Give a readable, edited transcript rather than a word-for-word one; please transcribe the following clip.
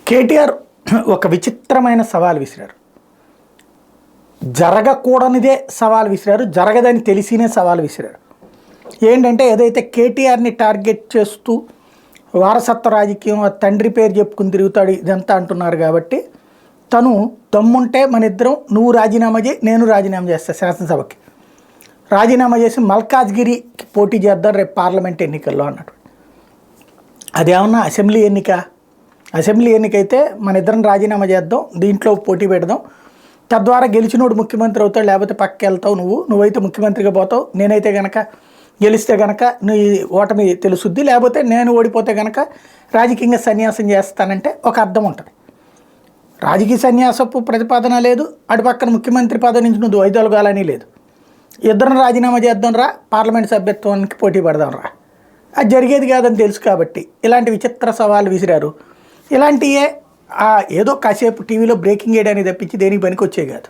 కేటీఆర్ ఒక విచిత్రమైన సవాల్ విసిరారు. జరగకూడనిదే సవాల్ విసిరారు, జరగదని తెలిసినే సవాల్ విసిరారు. ఏంటంటే ఏదైతే కేటీఆర్ని టార్గెట్ చేస్తూ వారసత్వ రాజకీయం తండ్రి పేరు చెప్పుకుని తిరుగుతాడు ఇదంతా అంటున్నారు. కాబట్టి తను దమ్ముంటే మన ఇద్దరం నువ్వు రాజీనామా చేయి, నేను రాజీనామా చేస్తా, శాసనసభకి రాజీనామా చేసి మల్కాజ్గిరికి పోటీ చేద్దాం రేపు పార్లమెంట్ ఎన్నికల్లో అన్నట్టు. అదేమన్నా అసెంబ్లీ ఎన్నిక? అసెంబ్లీ ఎన్నికైతే మన ఇద్దరం రాజీనామా చేద్దాం, దీంట్లో పోటీ పెడదాం, తద్వారా గెలిచినోడు ముఖ్యమంత్రి అవుతాడు, లేకపోతే పక్కకి వెళ్తావు, నువ్వైతే ముఖ్యమంత్రిగా పోతావు, నేనైతే కనుక గెలిస్తే కనుక నీ ఓటమి తెలుసుద్ది, లేకపోతే నేను ఓడిపోతే కనుక రాజకీయంగా సన్యాసం చేస్తానంటే ఒక అర్థం ఉంటుంది. రాజకీయ సన్యాసపు ప్రతిపాదన లేదు, అటు పక్కన ముఖ్యమంత్రి పదవి నుంచి నువ్వు వైదొలగాలని లేదు. ఇద్దరం రాజీనామా చేద్దాం రా, పార్లమెంట్ సభ్యత్వానికి పోటీ పడదాం రా, అది జరిగేది కాదని తెలుసు. కాబట్టి ఇలాంటి విచిత్ర సవాళ్ళు విసిరారు. ఇలాంటివే ఏదో కాసేపు టీవీలో బ్రేకింగ్ వేయడానికి తప్పించి దేనికి పనికి వచ్చే కాదు.